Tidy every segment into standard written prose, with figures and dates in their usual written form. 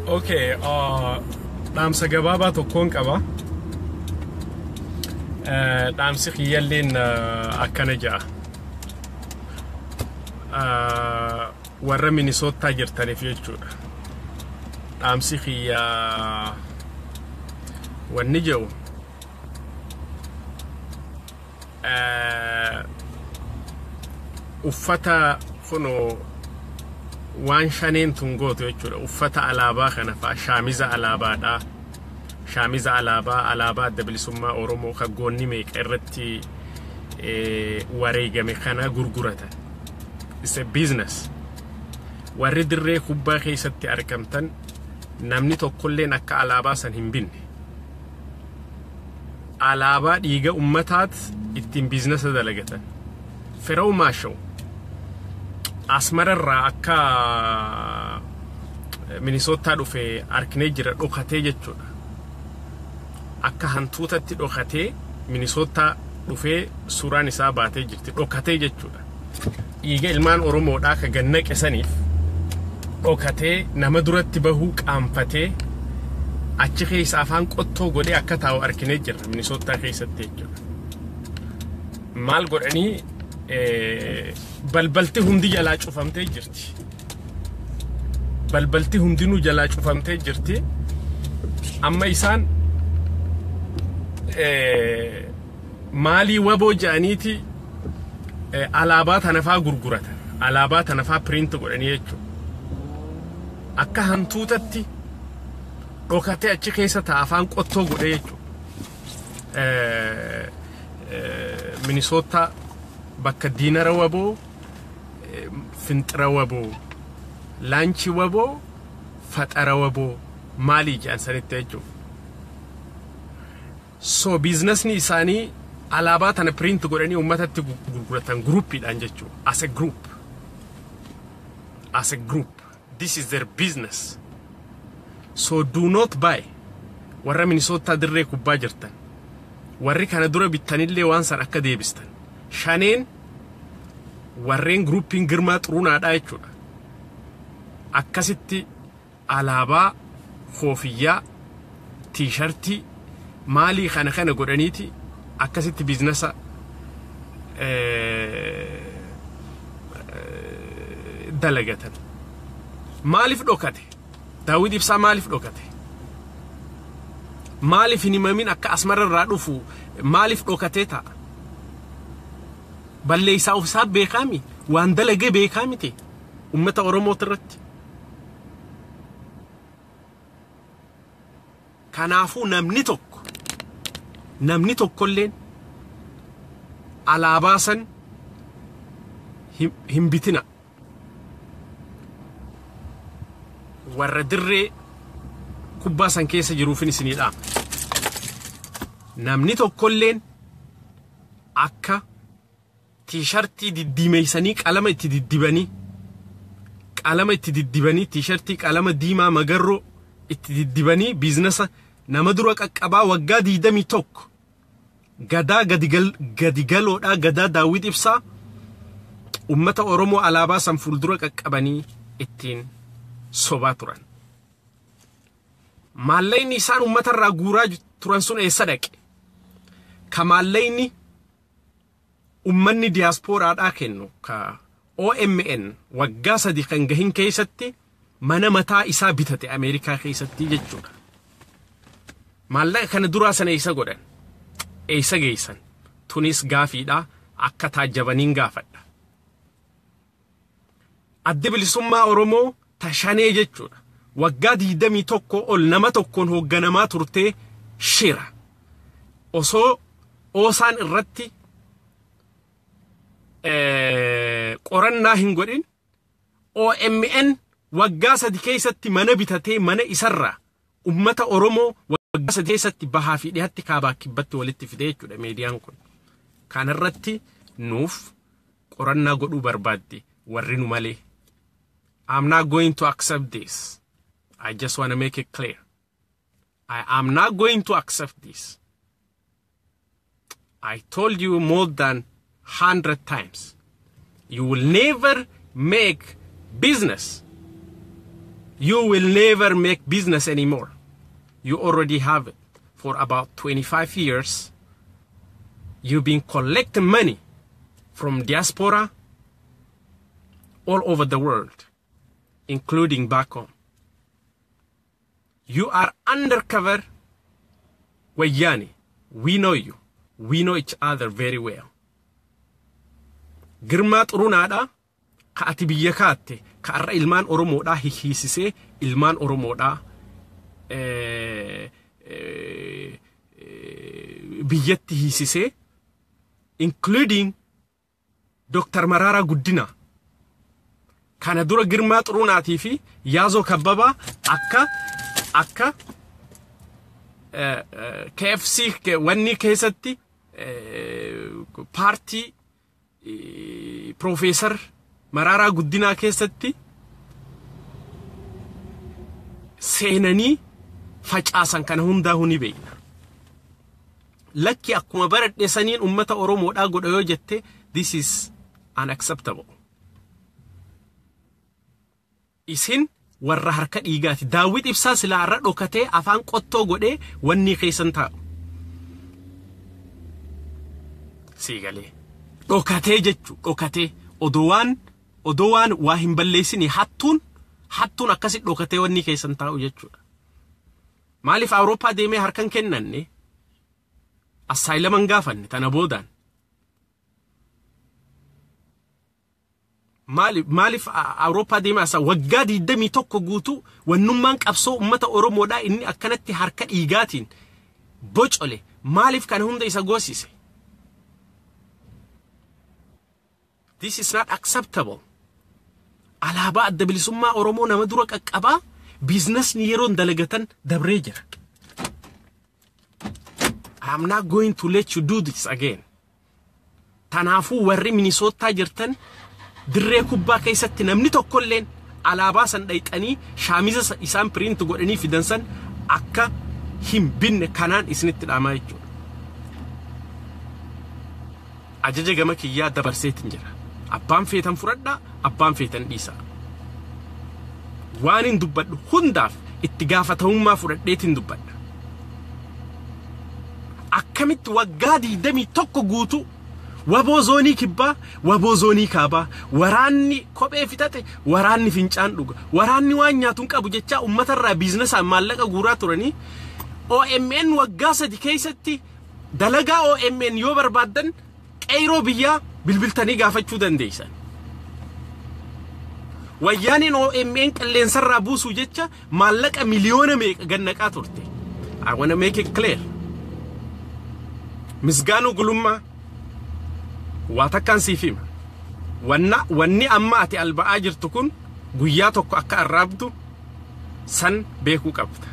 Okay, dhaamsa gabaabaa tokkoon qaba. Dhaamsi xiyyaalleen akkana ja'a. Warra Minnesota jirtaniif jechuudha. Dhaamsi xiyyaa wanni jedhu uffata kuno waan shaneen tungootu jechuudha. Uffata alaabaa kana fa'a shaamiza alaabaadha. Shaamiza alaabaa adda bilisummaa Oromoo ka goonni meeqa irratti wareegame kana gurguratan. It's a business. Warri dirree kubbaa keessatti argamtan namni tokkolleen akka alaabaa san hin binne. Alaabaa dhiiga ummataat ittiin biizinasa dalagatan. Firaa'u maashaw asmararraa akka Minnesota dhufe arknee jira dhokatee jechuudha. Akka hantuutatti dhokatee Minnesota dhufe suuraan isaa baatee jirti dhokatee jechuudha. Dhiiga ilmaan Oromoodhaa ka gannaqe saniif dhokatee nama duratti bahuu qaanfatee achi keessa afaan qottoo godhee akka taa'u arknee jira Minnesota keessatti jechuudha. Maal godhanii balbalti hundi jalaa cufamtee jirti. Balbalti hundinuu jalaa cufamtee jirti. Amma isaan maalii waboo ja'aniiti alaabaa tanafaa gurguratan. Alaabaa tanafaa print godhanii jechuudha. Akka hantuutatti dhokatee achi keessa ta'a afaan qottoo godhee jechuudha. Minnesota bakka diinara waboo, finxira waboo, laanchi waboo, faxara waboo maalii jedhan sanitti jechuudha. So businessni isaanii alaabaa tana print godhanii ummatatti gurguratan groupiidhaan jechuudha. As a group. As a group. This is their business. So do not buy. Warra Minnesota dirree kubbaa jirtan. Warri kana dura bittanillee waan san akka deebistan. Shaneen warreen groupin Girmaa Xurunaadhaa jechuudha. Akkasitti alaabaa, koofiyyaa, t-shirtii maalii kana godhaniiti akkasitti biizinasa dalagatan. Maaliif dhokate? Daawit Ibsaa maaliif dhokate? Maaliif hin himamin akka asmararraa dhufu maaliif dhokatee ta'a? Balleessaa ofiisaa beekami waan dalagee beekamite ummata Oromooti irratti. Kanaafuu namni tokkolleen alaabaa san hin bitina. Warra dirree kubbaa san keessa jiruufin isinidha. Namni tokkolleen akka t-shirtii diddiimeysanii qalama itti diddibanii t-shirtii qalama diimaa magarroo itti diddibanii biizinasa nama dura qaqqabaa waggaa 21 gadaa gadigaloodhaa gadaa Daawit Ibsaa ummata Oromoo alaabaa san fuuldura qaqqabanii ittiin sobaa turan. Maallayni isaan ummatarraa guuraa turan sun eessa dhaqe? Ka maallayni ummanni diasporaadhaa kennu ka OMN waggaa 3 kan gahin keessatti mana mataa isaa bitate Ameerikaa keessatti jechuudha. Maallaqa kana duraa sana eessa godhan? Eessa geessan? Tunis gaafiidha akka taajjabaniin gaafadha. Adda bilisummaa Oromoo tashanee jechuudha. Waggaa 21 ol nama tokkoon hoogganamaa turtee shira. Osoo oosaan irratti qorannaa hin godhin OMN waggaa 3 keessatti mana bitatee mana isarraa ummata Oromoo waggaa 3 keessatti bahaa fi dhiyaatti kaabaa kibbatti walitti fidee jechuudha meediyaan kun. Kanarratti nuuf qorannaa godhuu barbaadde warri nu malee. I'm not going to accept this. I just want to make it clear. I am not going to accept this. I told you more than 100 times. You will never make business you will never make business anymore. You already have it. For about 25 years, you've been collecting money from diaspora all over the world, including back home. You are undercover Wayani. We know you. We know each other very well. Girma Xurunadha ka ati biyya kaatte ka arra ilmaan Oromoodhaa hihiisisee ilmaan Oromoodhaa biyyatti hiisisee, including Dr. Mararaa Guddinaa. Kana dura Girmaa Xurunaatii fi Yaazoo Kabbabaa akka KFC wanni keessatti partii Professor Mararaa Guddinaa keessatti seenanii facaasan kana hundaa huni beekna. Lakki akkuma baradheesaniin ummata Oromoodhaa godha yoo jette, this is unacceptable. Isin warra harka dhiigaati. Daawit Ibsaa silaa irra dhokatee afaan qottoo godhee wanni keessan taa'u. Siigalee. Dhokatee jechu dhokatee odoo waan waa hin balleessini hattuun akkasit dhokatee wanni keessan taa'u jechuudha. Maaliif Awurooppaa deemee harkan kennanne assaayilaman gaafanne tana boodaan. Maaliif Awurooppaa deemee waggaa 21 guutuu wannummaan qabsoo ummata Oromoodhaa inni akkanatti harka dhiigaatiin bocole maaliif kana hunda isa goosise? This is not acceptable. Alaabaa adda bilisummaa Oromoo nama dura qaqqabaa business ni yeroon dalagatan dabree jira. I'm not going to let you do this again. Tanaafuu warri Minnesota jirtan dirree kubbaa keessatti namni tokkolleen alaabaa san dhayxanii shaamiza isaan print godhanii fidansan akka hin binne kanaan isinitti dhaamaa jechuudha. Ajaja gama kiyyaa dabarseetiin jira. Abbaan feetan fudhadhaa, abbaan feetan dhiisaa. Waan hin dubbadhu hundaaf itti gaafatamummaa fudhadheetiin dubbadha. Akkamitti waggaa 21 guutuu waboo zoonii kibbaa, waboo zoonii kaabaa, waraanni kophee fitate, waraanni fincaan dhuga, waraanni waan nyaatuun qabu jechaa uummatarraa biizinasaan maallaqa guuraa turanii OMN waggaa 3 keessatti dalagaa OMN yoo barbaaddan qeyroo biyyaa bilbiltanii gaafachuu dandeessan. Wayyaaniin OMN qilleensarraa buusuu jecha maallaqa miliyoona meeqa gannaqaa turte. I want to make it clear. Misgaanuu Gulummaa waa takkaan siif hima. Wanni amma ati alba'aa jirtu kun guyyaa tokko akka arraabdu san beekuu qabda.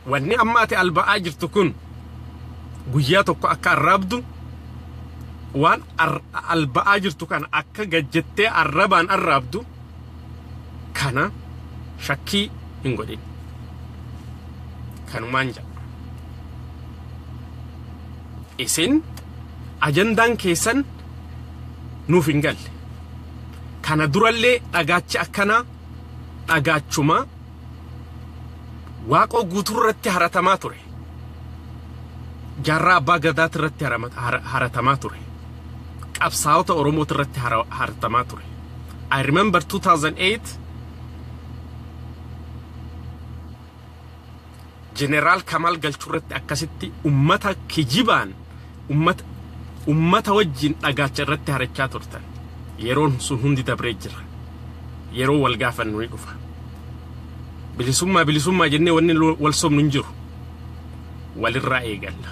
Wanni amma ati alba'aa jirtu kun guyyaa tokko akka arraabdu waan alba'aa jirtu kana akka gajjettee arrabaan arraabdu kana shakkii hin godhin. Kanumaan jira. Isin ajandaan keessan nuuf hin galle. Kana durallee dhagaachi akkana dhagaachuma waaqoo guutuu irratti haratamaa ture. Jaarraa abbaa gadaati irratti haratamaa ture. Qabsaa'ota Oromooti irratti haratamaa ture. I remember 2008 General Kamal Galchuu irratti akkasitti ummata kijibaan ummata wajjin dhagaacha irratti harachaa turtan. Yeroon sun hundi dabree jira. Yeroo wal gaafannu ni dhufa. Bilisummaa jennee wanni wal sobnu hin jiru. Walirraa eegalla.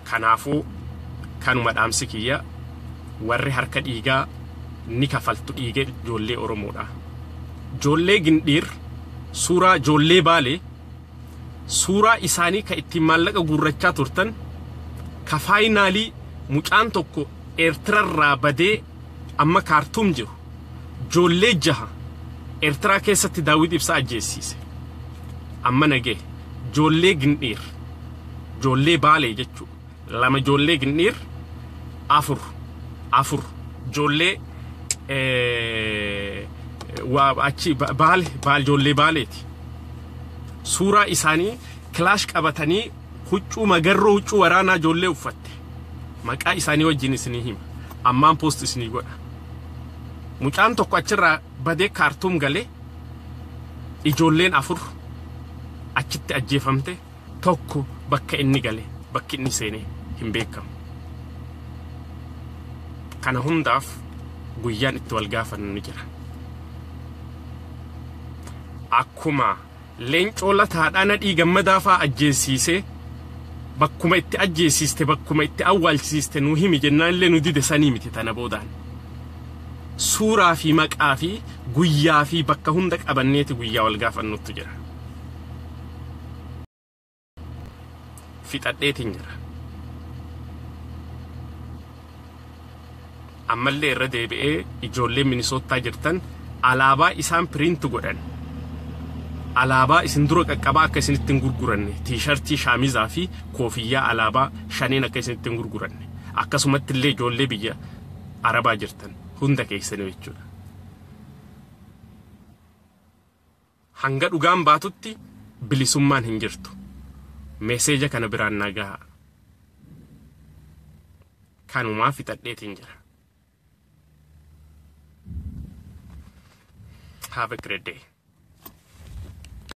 Kanaafuu kanuma dhaamsi kiyya warri harka dhiigaa ni kafaltu dhiigee ijoollee Oromoodha. Ijoollee Gindhiir suuraa ijoollee Baalee suuraa isaanii ka ittiin maallaqa guurrachaa turtan ka faayinaalii mucaan tokko Eertirarraa badee amma Kaartuum jiru ijoollee 6 Eertiraa keessatti Daawit Ibsaa ajjeesiise. Amma nagee ijoollee Gindhiir ijoollee Baalee jechuudha. Lama ijoollee Gindhiir afur ijoollee achi baal ijoollee baaleeti. Suuraa isaanii kilaash qabatanii huccuu magarroo huccuu waraanaa ijoollee uffatte. Maqaa isaanii wajjin isinii hima. Ammaan post isinii godha. Mucaan tokko achirraa badee kaartuum galee ijoolleen afur achitti ajjeefamte tokko bakka inni galee bakki inni seenee hin beekamu. Kana hundaaf guyyaan itti wal gaafannu ni jira. Akkuma leencoo lataadhaan adii gammadaa fa'aa ajjeesiisee bakkuma itti ajjeesiiste bakkuma itti awwaalchisiiste nuu himi jennaan illee nu dide sanii miti tana boodaan. Suuraa fi maqaa fi guyyaa fi bakka hunda qabanneeti guyyaa wal gaafannutti jira. Fixadheetiin jira. Ammallee irra deebi'ee ijoollee Minisootaa jirtan alaabaa isaan piriinti godhan. Alaabaa isin dura qaqqabaa akka isinitti hin gurguranne tiishartii shaamizaa fi koofiyyaa alaabaa shaneen akka isinitti hin gurguranne akkasumatti illee ijoollee biyya Arabaa jirtan hunda keessanii jechuudha. Hanga dhugaan baatutti bilisummaan hin jirtu. Meeseeja kana biraan nagaa. Kanumaa fixadheetiin jira. Have a great day.